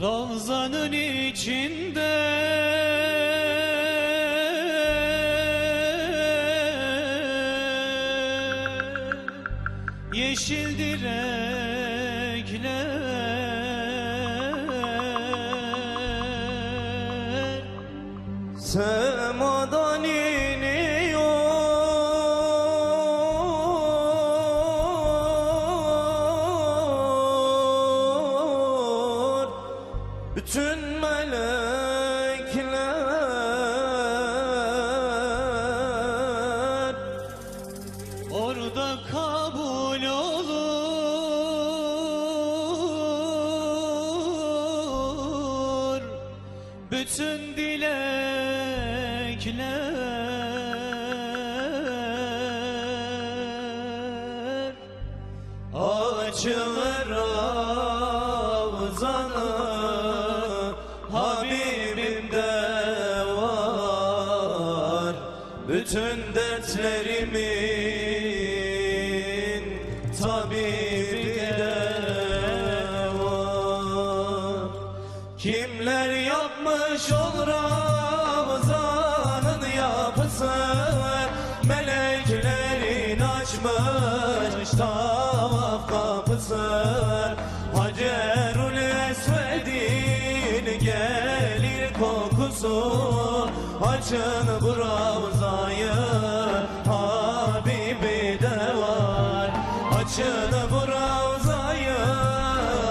Ravzanın içinde yeşil direkler semadan iniyor bütün melekler orada kabul olur bütün dilekler. Açılır Ravzanı Habibimde var bütün dertlerimin tabibi de var. Kimler yapmış ol Ravzan'ın yapısı, meleklerin açmış tavaf kapısı. Hacerül Esved'in gelir kokusu, açın bu Ravzayı Habibi de var. Açın bu Ravzayı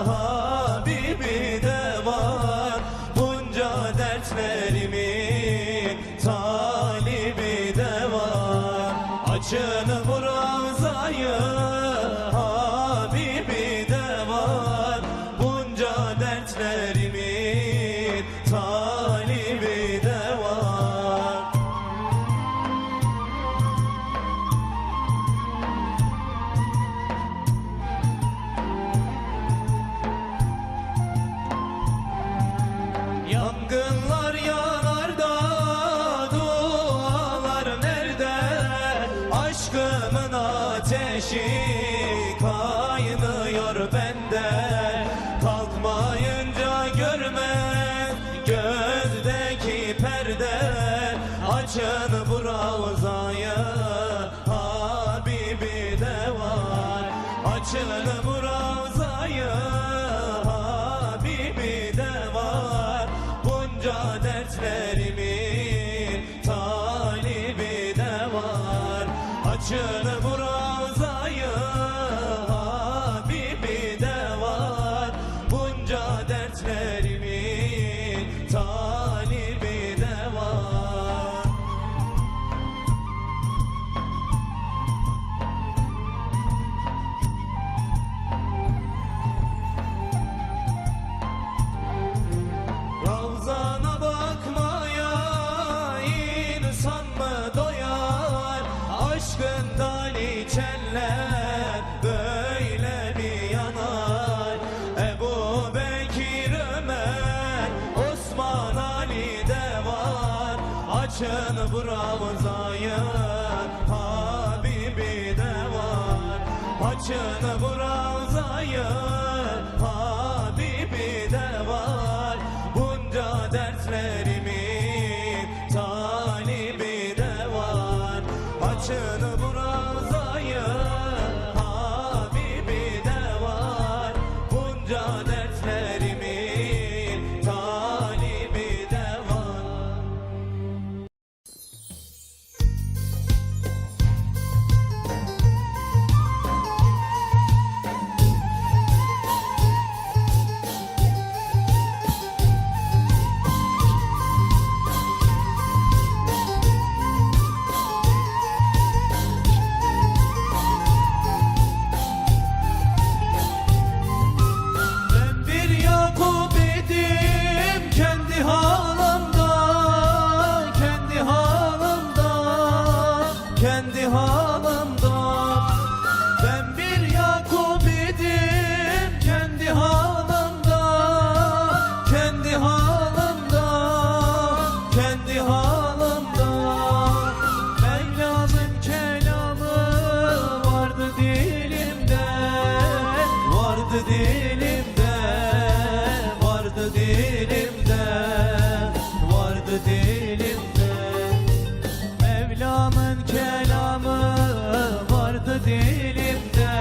Habibi de var. Bunca dertlerimin talibi de var. Açın bu Ravzayı Habibi de var. Bunca dertlerimin talibi de var. Yangınlar yanar da dualar nerede? Aşkımın ateşi kaynıyor bende. Kalkmayınca görmez gözdeki perde. Açın bu Ravzayı Habibi de var. Açın bu Ravzayı Habibi de var. Bunca dertlerimin talibi de var. Açın bu Ravzayı Habibi de var. Bunca dertlerimin talibi de var. Ravzana bakmaya insan mı doyar? Aşkından içenler böyle mi yanar? Ebu Bekir, Ömer, Osman, Ali de var. Açın bu Ravzayı Habibi de var. Açın bu Ravzayı Habibi de var. Bunca dertlerimin talibi de var. Açın bu Ravzayı Habibi de var. Bunca dertlerimin talibi de var. dilimde, vardı dilimde. Mevlam'ın kelamı vardı dilimde,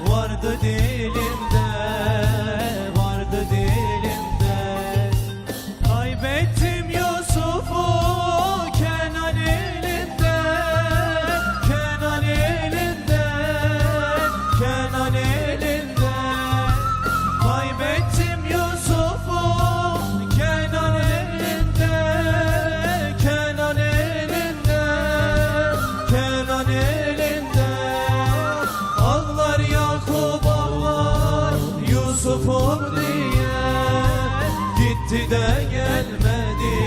vardı dilimde, vardı dilimde. Kaybettim Yusuf'u Kenan elinde, Kenan elinde, Kenan elinde. Kaybettim Yusuf'u Kenan elinde, Kenan elinde, Kenan elinde. Ağlar Yakup ağlar Yusuf'um diye, gitti de gelmedi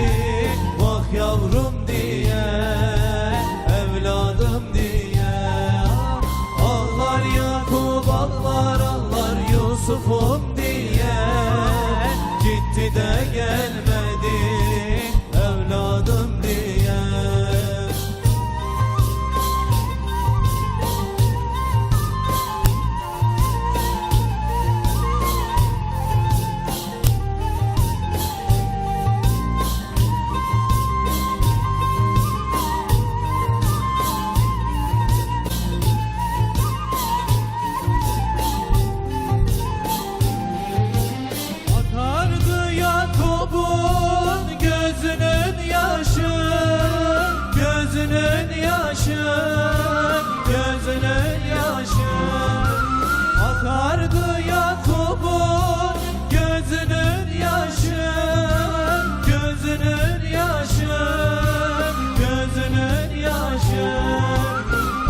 vah yavrum diye, evladım diye. Ağlar Yakup ağlar ağlar Yusuf'um diye, gitti de gelmedi evladım diye. Akardı Yakup'un gözünün yaşı, gözünün yaşı, gözünün yaşı. Akardı Yakup'un gözünün yaşı, gözünün yaşı, gözünün yaşı.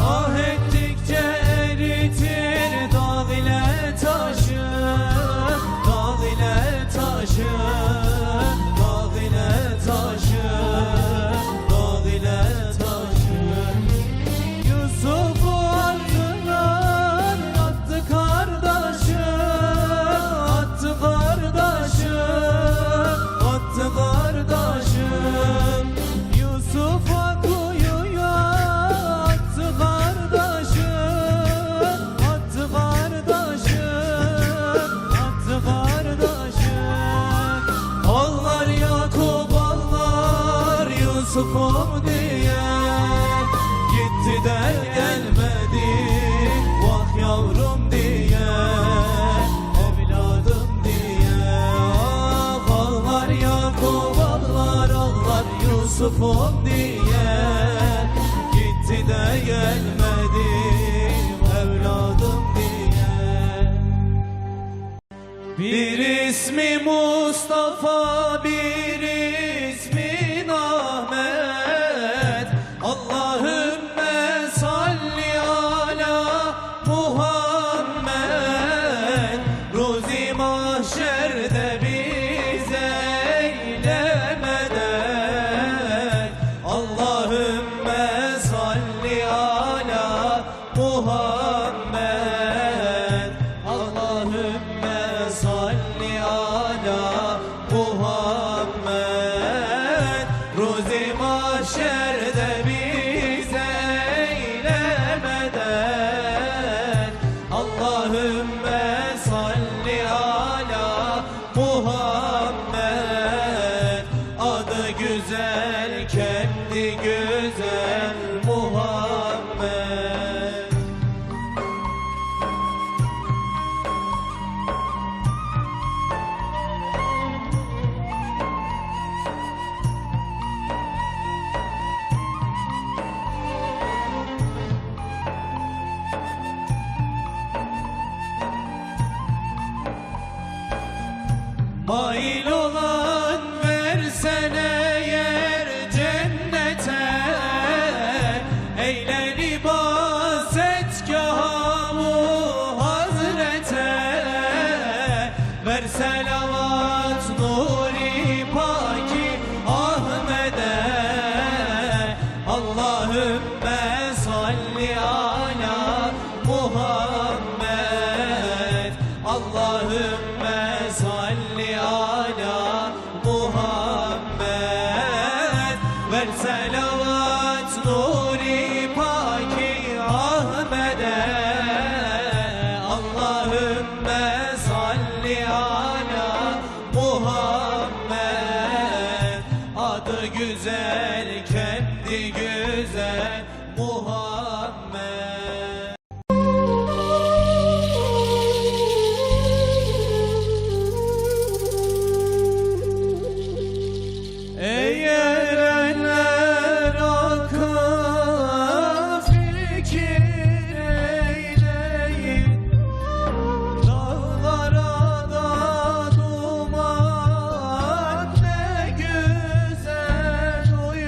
Ah ettikçe eritir dağ ile taşı, dağ ile taşı, dağ ile taşı, dağ ile taşı. Yusuf'u attılar, attı kardeşi, attı kardeşi, attı kardeşi. Yusuf'u kuyuya attı kardeşi, attı kardeşi, attı kardeşi. Ağlar Yakup ağlar Yusuf'um diye, gitti de gelmedi vah yavrum diye, evladım diye. Ah ağlar Yakup ağlar ağlar Yusuf'um diye, gitti de gelmedi evladım diye. Bir ismi Mustafa, bir ismi Ahmet. Allahümme salli ala Muhammed. Ruzi mahşerde bize eyle medet. Allahümme salli ala Muhammed. Allahümme salli ala Muhammed. Ruzi mahşerde bize eyle medet. Allahümme salli ala Muhammed. Adı güzel, kendi güzel Muhammed. Mail olan versene yer cennete, eyle libas etgâhu hazrete. Ver selavat nuri paki Ahmed'e. Allahümme salli ala Muhammed. Allahümme salli ala Muhammed. Ver selavat nuri paki Ahmed'e. Allahümme salli ala Muhammed. güzel, kendi güzel Muhammed. Eğer eller akar fikir eyleyin, dağlara da duman ne güzel uyur.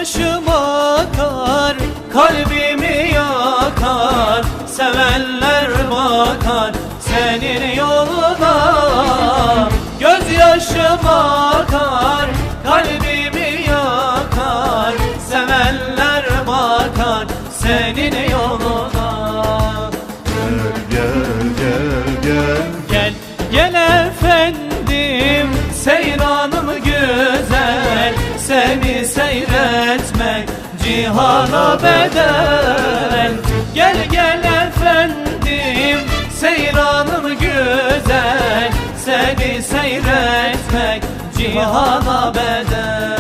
yaşım akar, kalbimi yakar, sevenler bakar senin yoluna. Gözyaşım akar, kalbimi yakar, sevenler bakar senin yoluna. Gel gel gel Gel gel efendim, seyranım güzel, seni seyretmek cihana bedel. Gel gel efendim, seyranım güzel, seni seyretmek cihana bedel.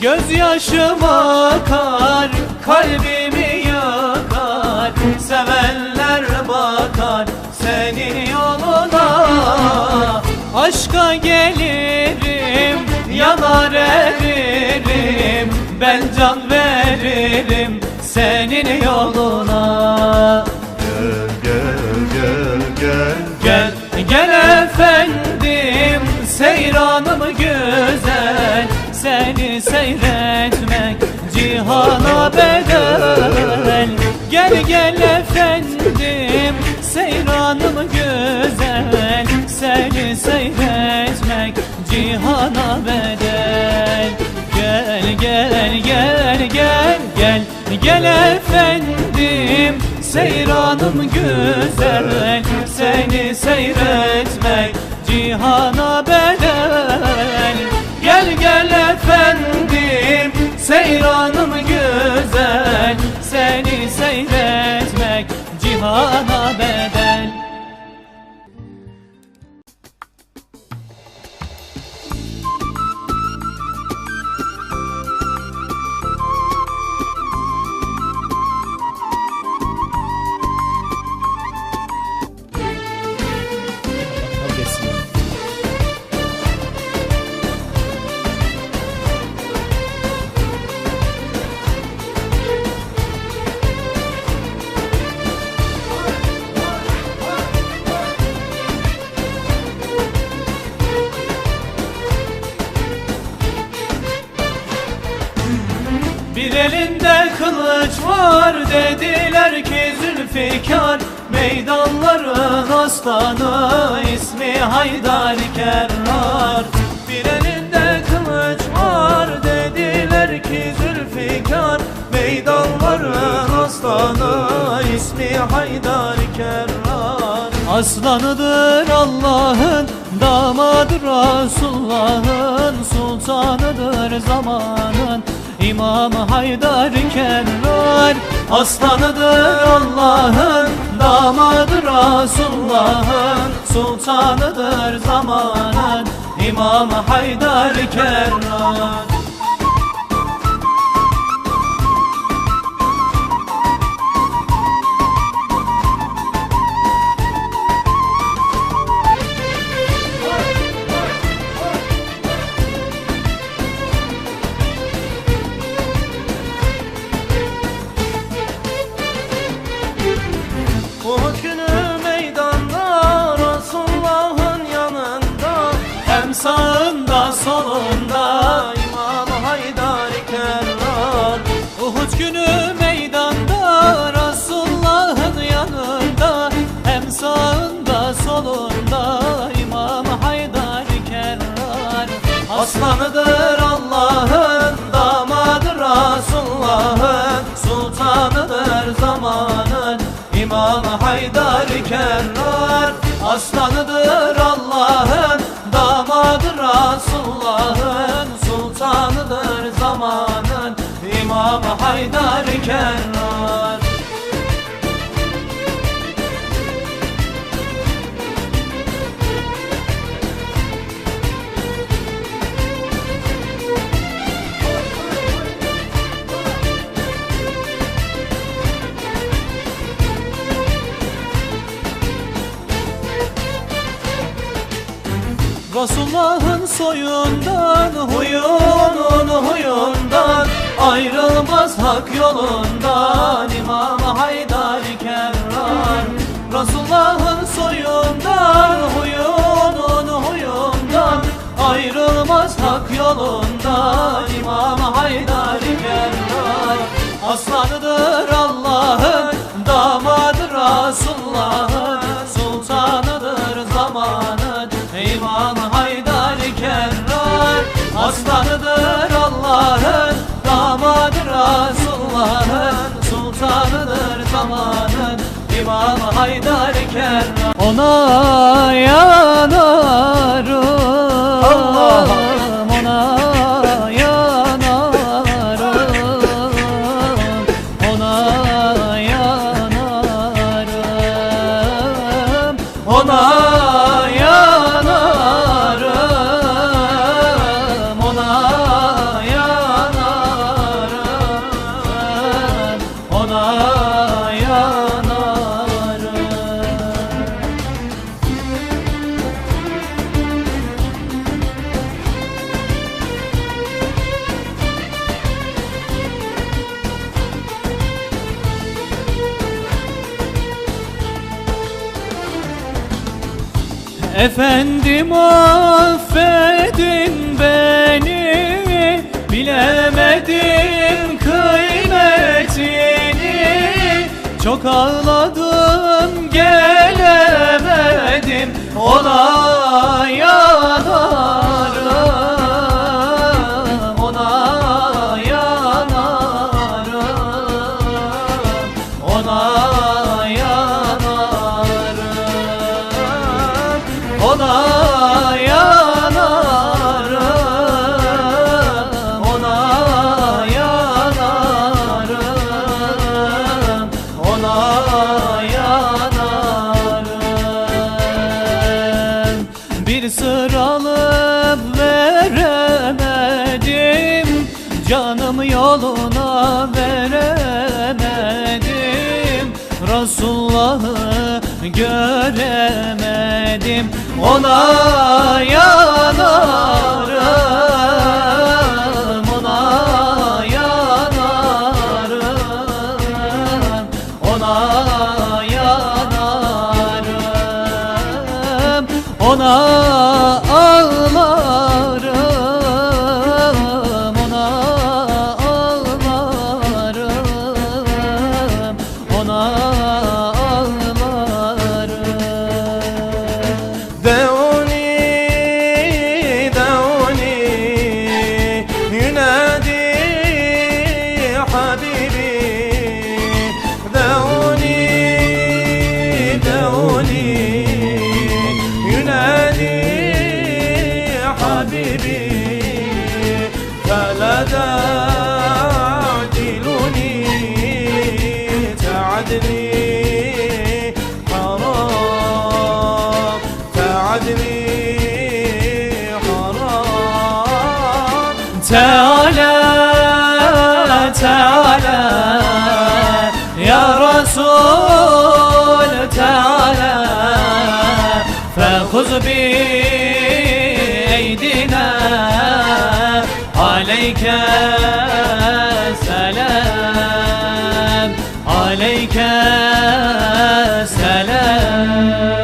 Gözyaşım akar, kalbimi yakar, sevenler bakar senin yoluna. Aşka gelirim, yanar eririm, ben can veririm senin yoluna. gel gel gel Gel gel efendim, seyranım güzel, seni seyretmek cihana bedel. Gel gel efendim, seyranım güzel, seni seyretmek cihana bedel. Gel gel gel gel gel gel efendim, seyranım güzel, seni seyretmek cihana bedel. Gel gel efendim, seyranım güzel, seni seyretmek cihana bedel. Bir elinde kılıç var, dediler ki Zülfikar, meydanların aslanı ismi Haydar Kerrar. Bir elinde kılıç var, dediler ki Zülfikar, meydanların aslanı ismi Haydar Kerrar. Aslanıdır Allah'ın, damadır Resulullah'ın, sultanıdır zamanın İmam Haydar Kerrar. Aslanıdır Allah'ın, damadır Resulullah'ın, sultanıdır zamanın İmam Haydar Kerrar. Uhud günü meydanda, Resulullah'ın yanında, hem sağında solunda İmam Haydar Kerrar. Uhud günü meydanda, Resulullah'ın yanında, hem sağında solunda İmam Haydar Kerrar. Aslanıdır Allah'ın, damadır Resulullah'ın, sultanıdır zamanın İmam Haydar Kerrar. Aslanıdır Allah'ın, damadır Resulullah'ın, sultanıdır zamanın İmam Haydar Kerrar. Resulullah'ın soyundan, huyundan ayrılmaz hak yolundan İmam Haydar Kerrar. Resulullah'ın soyundan, huyundan ayrılmaz hak yolundan İmam Haydar Kerrar. Aslanıdır Allah'ın, damadır Resulullah'ın, sultanıdır zamanın İmam Haydar Kerrar. Aslanıdır Allah'ın, damadır Resulullah'ın, sultanıdır zamanın İmam Haydar Kerrar. Ona yanarım, Allah'ım ona yanarım, ona yanarım, ona yanarım, ona yanarım, ona yanarım. Efendim affedin beni, bilemedim kıymetini. Çok ağladım gelemedim, ona yanarım, ona yanarım, ona yanarım, ona yanarım, ona yanarım, ona yanarım. Bir sır alıp veremedim, canım yoluna veremedim, Resulullah'ı göremedim, ona yanarım, ona yanarım, ona yanarım, ona ağlarım, ona ağlarım, ona ağlarım. دعوني دعوني ينادي حبيبي دعوني دعوني ينادي حبيبي فلا تعدلوني تعدني حرام تعدني حرام تعالى تعالى يا رسول تعالى فخذ بأيدينا عليك سلام عليك سلام.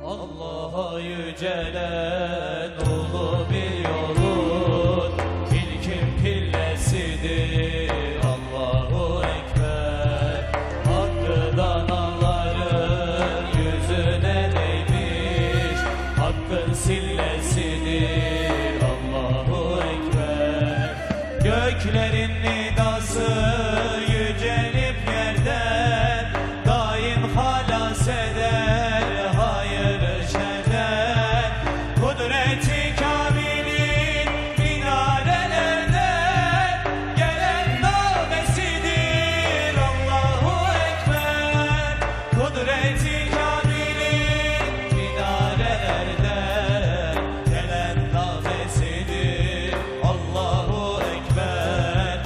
Allah'a yücelen ulu bir yolun ilkin pillesidir Allahu Ekber. Hakkı danaların yüzüne değmiş, hakkın sillesidir Allahu Ekber. Göklerin nidası yücelip yerden daim halas eder hayır şerden. Kudreti kamilin minarelerden gelen nabesidir Allahu Ekber. Kudreti kamilin minarelerden gelen nabesidir Allahu Ekber.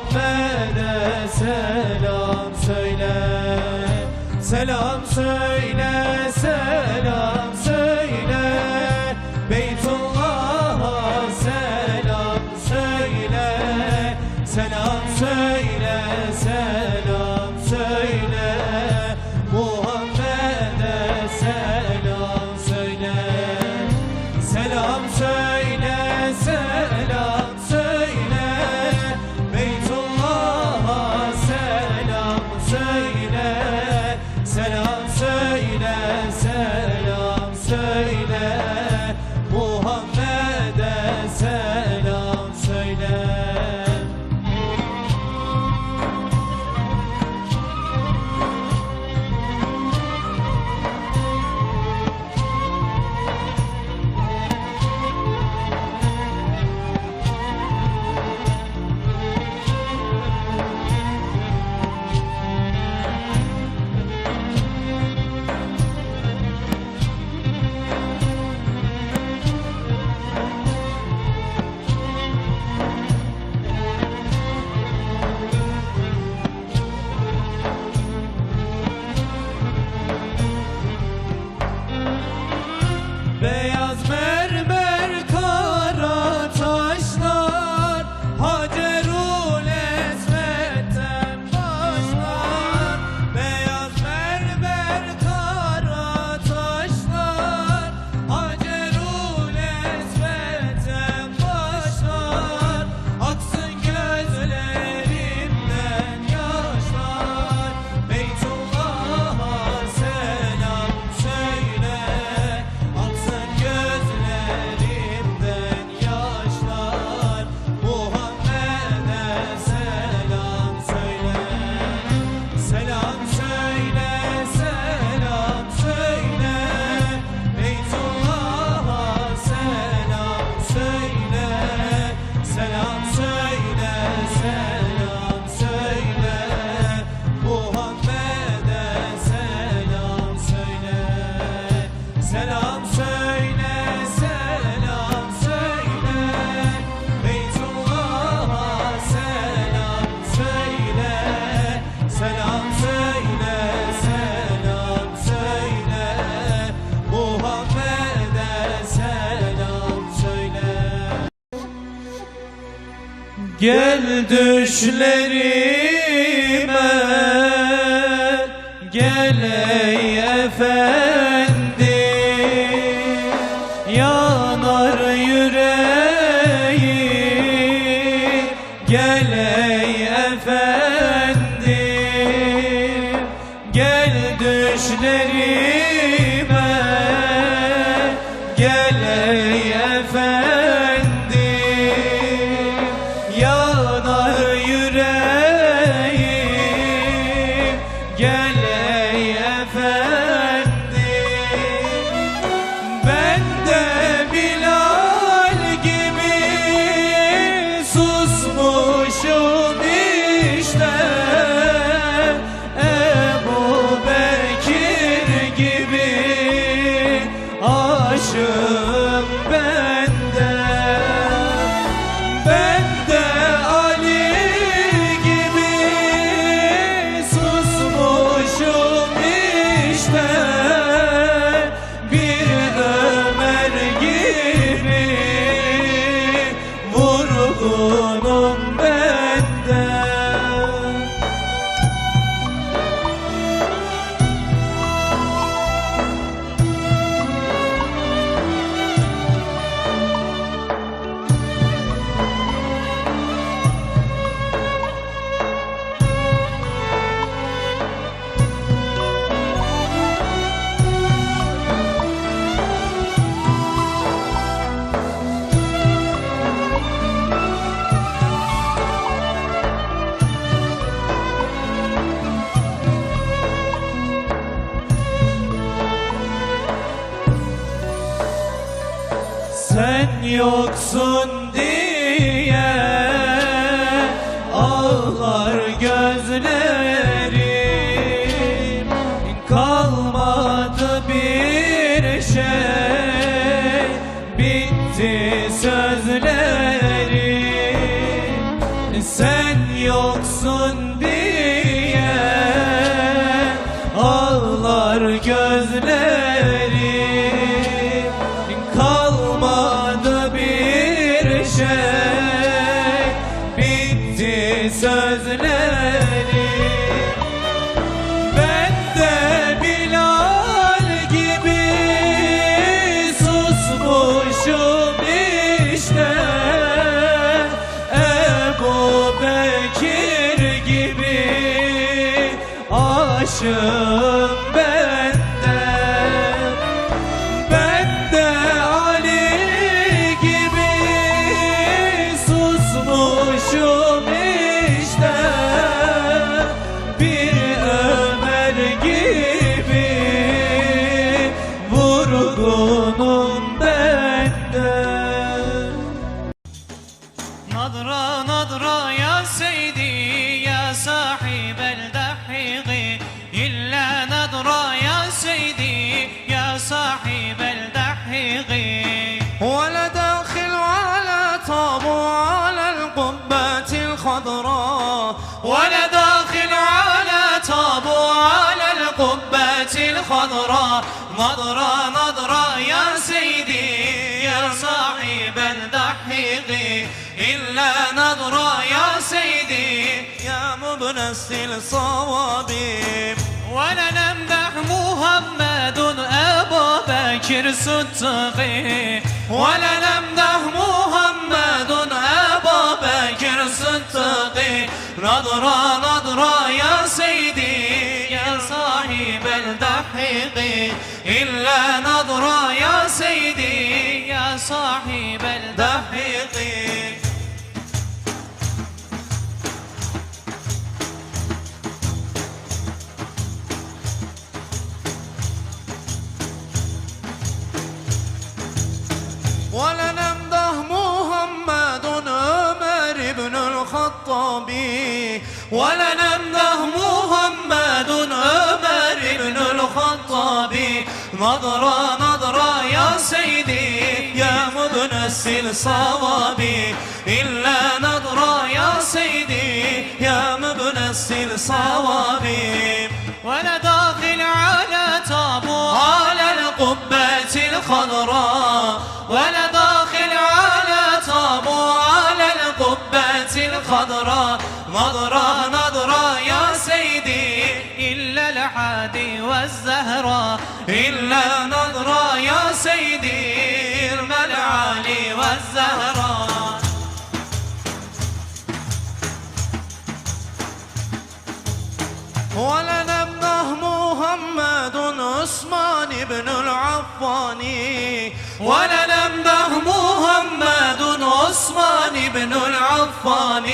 Muhammed'e selam söyle. Selam söyle, selam söyle. Beytullah'a selam söyle. Selam söyle, selam söyle. Muhammed'e selam söyle. Selam söyle, selam söyle. Beytullah'a selam söyle. Selam söyle, selam söyle. Muhammed'e selam söyle. Beyaz mermer kara taşlar Hacerul Esved'den başlar. Beyaz mermer kara taşlar Hacerul Esved'den başlar. Aksın gözlerimden yaşlar. Beytullah'a selam söyle. Aksın gözlerimden yaşlar. Muhammed'e selam söyle. Selam söyle, selam söyle. Beytullah'a selam söyle. Selam söyle, selam söyle. Muhammed'e selam söyle. Selam söyle, selam söyle. Beytullah'a selam söyle. Selam söyle, selam söyle. Muhammed'e selam söyle. Gel düşlerime, gel ey efendi. Yanar yüreğim, gel ey efendi. Gel düşlerime, gel ey efendi. Yanar yüreğim, gel ey efendi. Ben de Bilal gibi susmuşum işte. Ebu Bekir gibi aşığım ben de. Ben de Ali gibi susmuşum işte. Bir Ömer gibi vurgunum ben de. Sen yoksun diye ağlar gözlerim. Kalmadı bir şey, bitti sözlerim. Sen yok yoksun diye ağlar gözlerim. Kalmadı bir şey, bitti sözlerim. Ben de Bilal gibi susmuşum işte, Ebu Bekir gibi aşığım ben de. Ben de Ali gibi susmuşum işte, bir Ömer gibi vurgunum ben de. نظرة نظرة يا سيدي يا صاحب الدحيق، إلا نظرة يا سيدي يا صاحب الدحيق. ولا داخل ولا طاب على القبة الخضراء، ولا داخل على طاب على القبة الخضراء. نظرة نظرة يا سيدي يا صاحب الدحيق، إلا نظرة يا سيدي يا مبنسي الصواب. ولا نمدح محمد أبا بكر صديق، ولا نمدح محمد أبا بكر صديق. نظرة نظرة يا سيدي يا صاحب الدحيق، إلا نظرة يا سيدي يا صاحب الدحيق. ولا نمدح محمد عمر بن الخطاب، ولا نمدح محمد عمر بن الخطاب. نظرة نظرة يا سيدي يا مبنسي الصواب، إلا نظرة يا سيدي يا مبنسي الصواب. ولا داخل على طابو على القبة الخضراء، ولا داخل على طابو على القبة الخضراء. نظرة نظرة يا سيدي إلا الحادي والزهراء، إلا نظرة يا سيدي إرمى العالي والزهراء. ولا نمدح محمد عثمان بن العفان، ولا نمدح محمد عثمان بن العفان.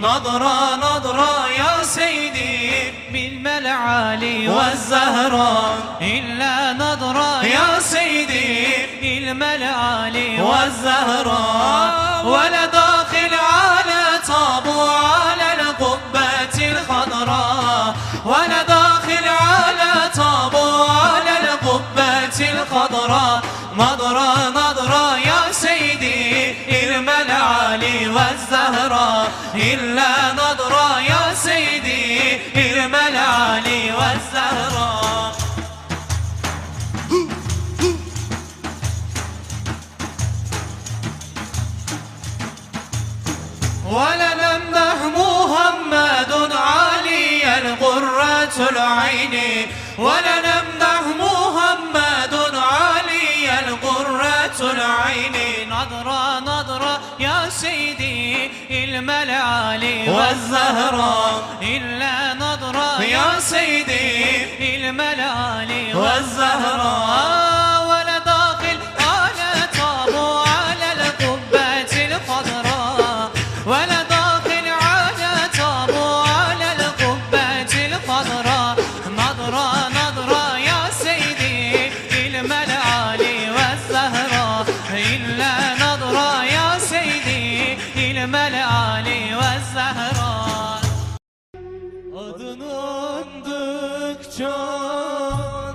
نظرة نظرة يا سيدي بالملعالي والزهراء، إلا نظرة يا سيدي الملعالي والزهراء. ولا داخل على طابو على القبة الخضراء، ولا داخل على طابو على القبة الخضراء. نظرة نظرة يا سيدي إرمى العالي والزهراء، إلا نظرة يا سيدي إرمى العالي والزهراء. ولا نمدح محمد علي القرة العين، ولا نمدح محمد علي القرة العين. نظرة نظرة يا سيدي الملعالي والزهراء، إلا نظرة يا سيدي الملعالي والزهراء. ولا داخل على طابو على القبة الخضراء، ولا داخل على طابو على القبة الخضراء. نظرة نظرة يا سيدي الملعالي والزهراء، إلا نظرة يا سيدي الملعالي والزهراء. Adını andıkça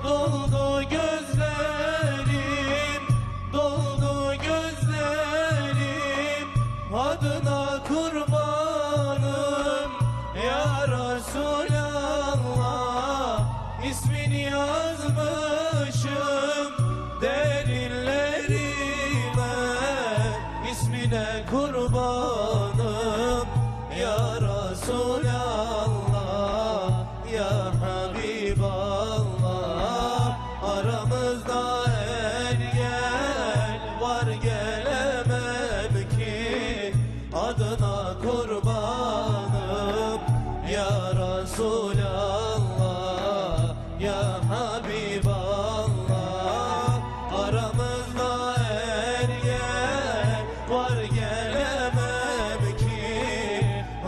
doldu gözlerim, doldu gözlerim. Adına kurbanım, Resulallah, ya Habiballah. Aramızda ergen var, gelemem ki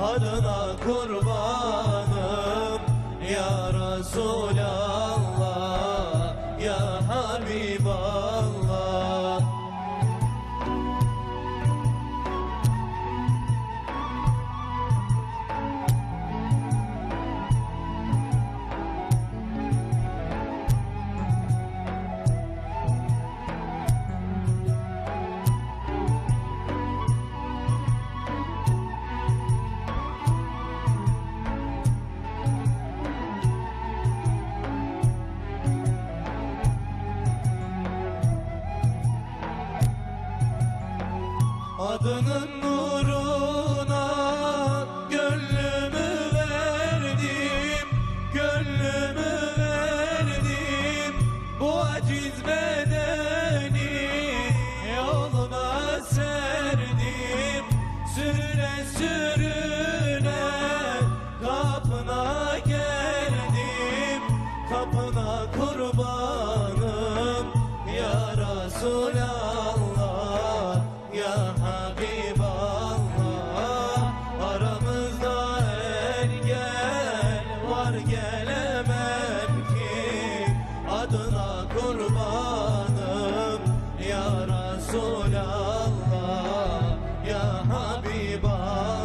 adına kurbanım ya Resulallah, ya Habiballah. Adının nuruna gönlümü verdim, gönlümü verdim. Bu aciz bedeni yoluna serdim. Sürüne sürüne kapına geldim, kapına kurbanım ya Resulallah, ya Habiballah. Aramızda ergen var, gelemem ki adına kurbanım ya Resulallah, ya Habiballah.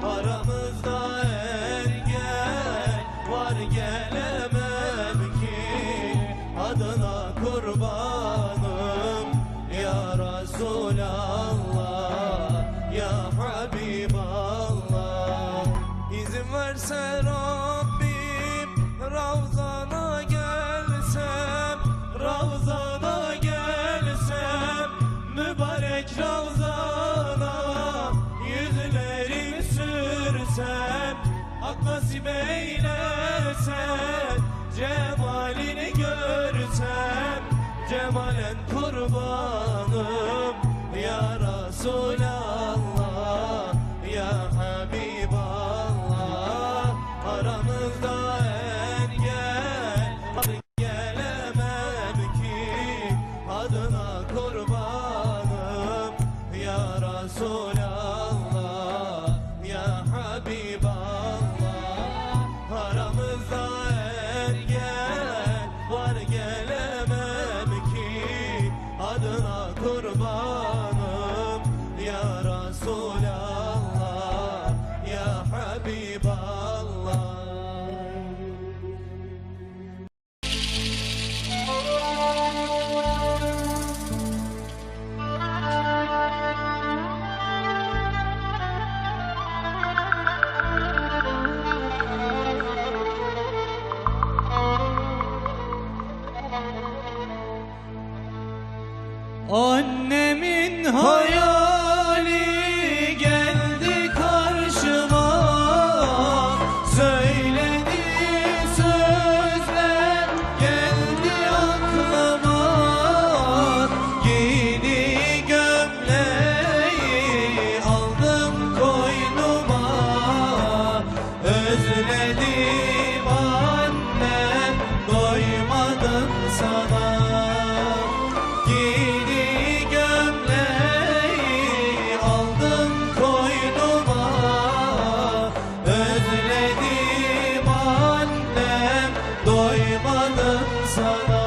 Aramızda ergen var, gelemem ki adına kurbanım ya Resulallah, ya Habiballah. İzin verse Rabbim Ravzana gelsem, Ravzana gelsem, mübarek Ravzana yüzlerimi sürsem, hak nasip eylese cemalini görsem, cemalen kurbanım ya Resulallah, ya Habiballah. Aramızda engel var, gelemem ki adına kurbanım ya Resulallah, ya Habiballah. Aramızda engel var, gelemem ki adına kurbanım ya Resulallah, ya Habiballah. Annemin hayali geldi karşıma, söylediği sözler geldi aklıma. Giydiği gömleği aldım koynuma, özledim annem, doymadım sana. Giydiği gömleği aldım koynuma, özledim annem, doymadım sana.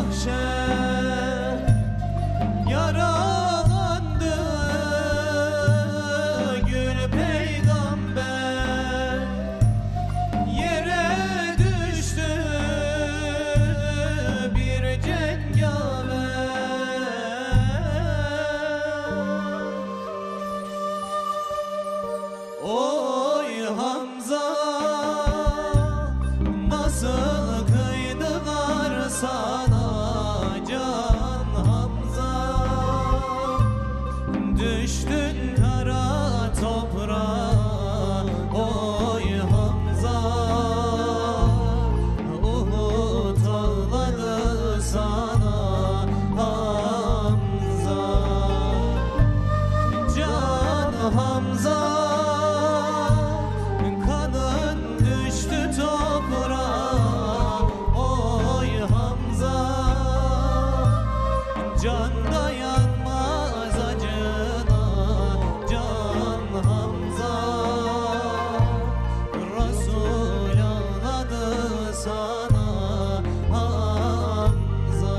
mahşer yaralandı gül peygamber, yere düştü bir cengaver. Oy Hamza, nasıl kıydılar sana can Hamza, düştün kara toprağa. Oy Hamza, Uhud ağladı sana Hamza, can Hamza, kanın düştü toprağa. Oy Hamza, can dayanmaz acına can Hamza, Resul ağladı sana Hamza.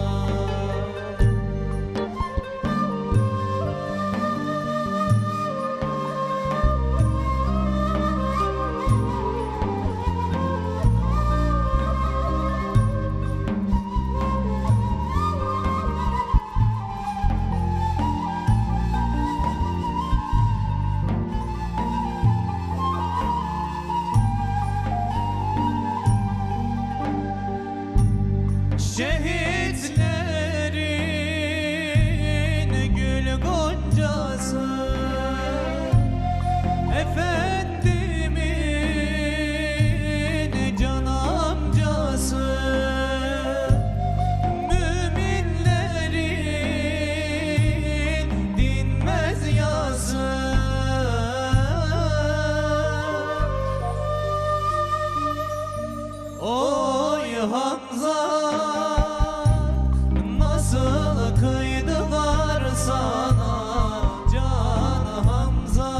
Şehitlerin gül goncası, Efendimin can amcası, müminlerin dinmez yası. Oy Hamza, nasıl kıydılar sana can Hamza,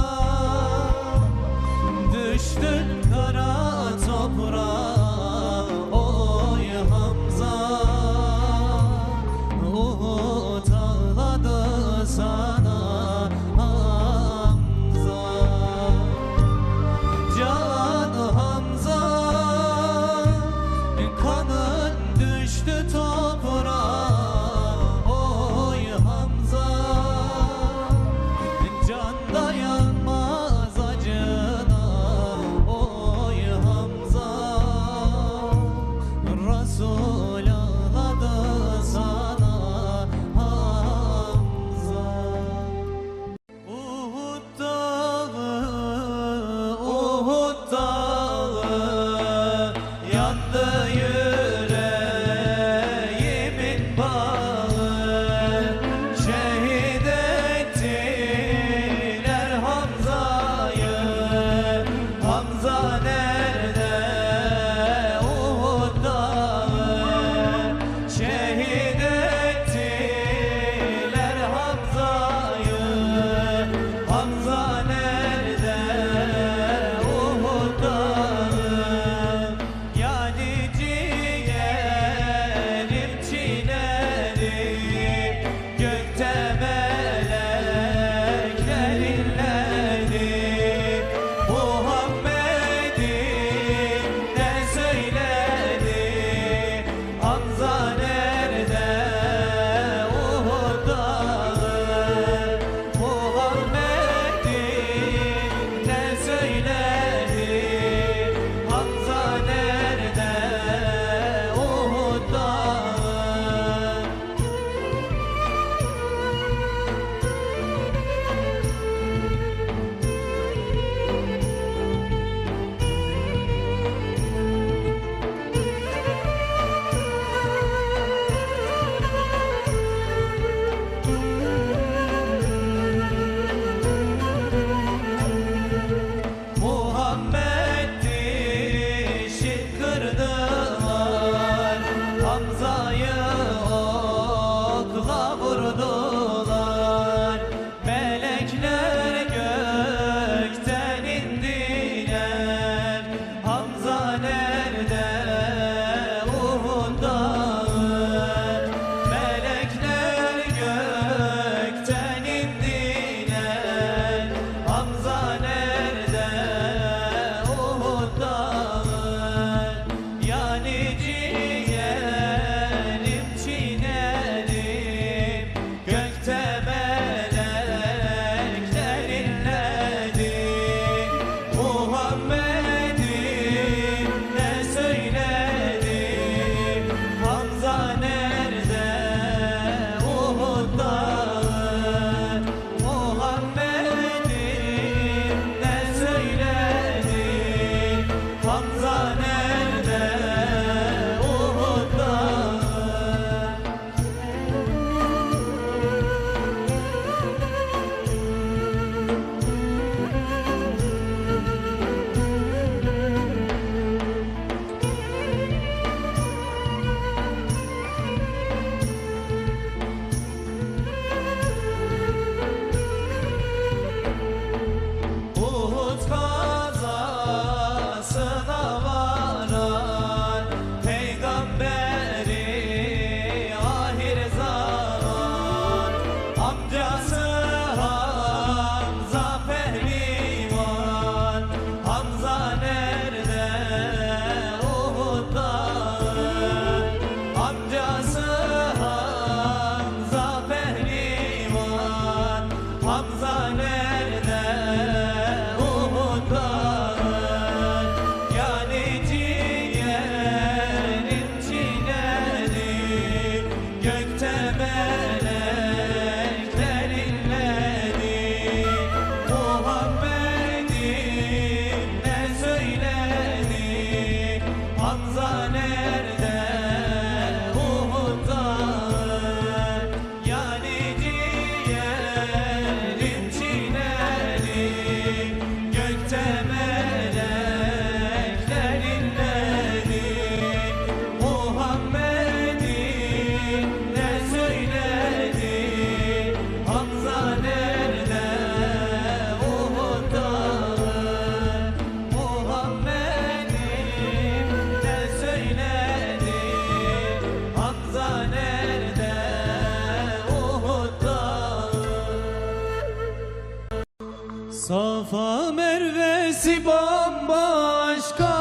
Safa Mervesi bambaşka,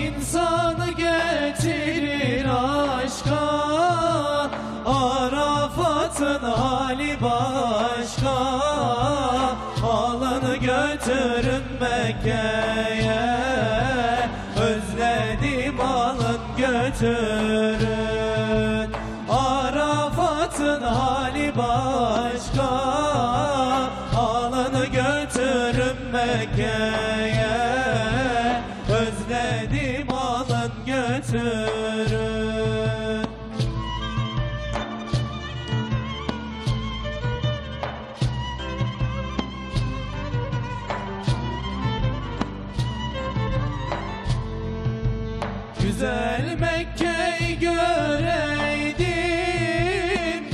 insanı getirir aşka. Arafat'ın hali başka, alın götürün Mekke'ye. Özledim alın götürün. Arafat'ın hali başka, alın götürün Mekke'ye. Özledim alın götürün. Güzel Mekke'yi göreydim,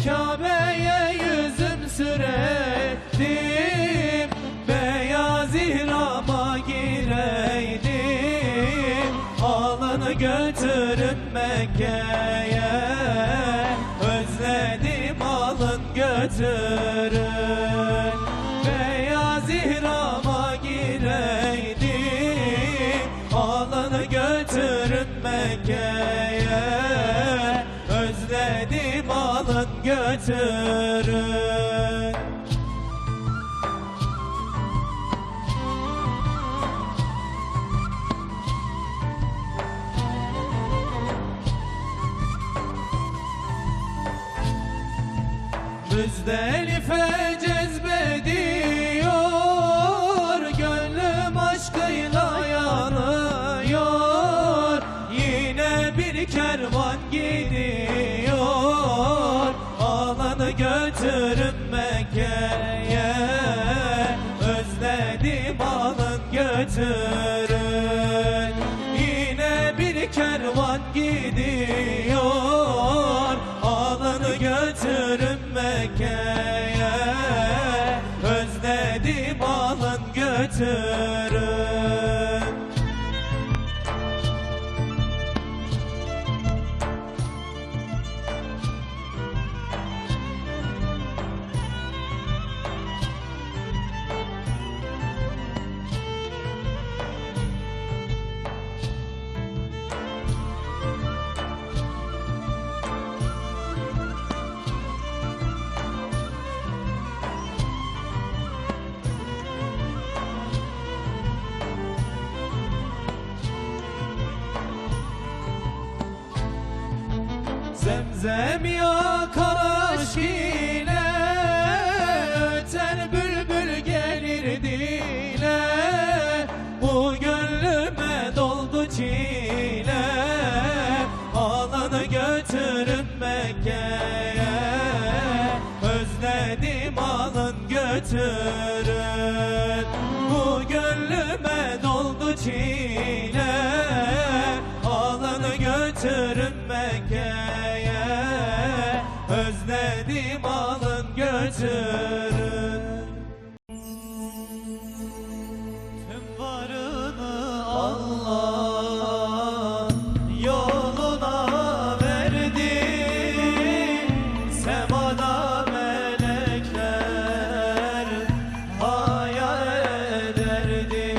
Kabe'ye yüzüm süreydim, beyaz ihrama gireydim, alını götürün Mekke'ye. Özledim alın götürün. Beyaz ihrama gireydim, alını götürün Mekke'ye. Özledim alın götürün. Müzdelife cezbediyor, gönlüm aşkıyla yanıyor. Yine bir kervan gidiyor, alanı götürün Mekke'ye. Özledim alın götürün. Yine bir kervan gidiyor, alını götürün Mekke'ye. Özledim alın götürün. Zemzem yakar aşk ile, öter bülbül gelir dile. Bu gönlüme doldu çile, alanı götürün Mekke'ye. Özledim alın götürün. Bu gönlüme doldu çile, alanı götürün Mekke'ye. Özledim alın götürün. Tüm varını Allah yoluna verdi. Semada melekler hayal ederdi.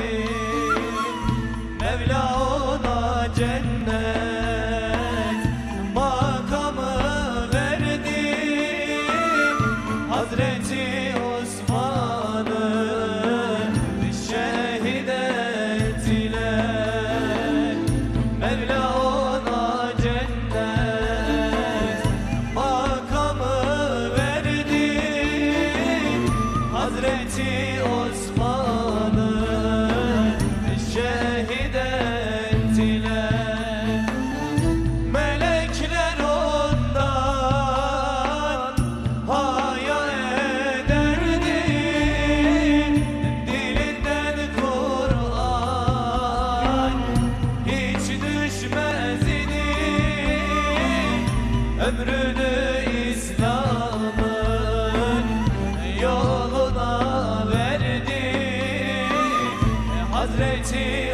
Mevla ona cennet makamı verdi. Hazreti Osman'ı şehit ettiler. Mevla ona cennet makamı verdi. Hazreti Osman'ı şehit ettiler. Melekler ondan haya ederdi. Dilinden Kur'an hiç düşmez idi. Ömrünü İslam'ın yoluna verdi. Hazreti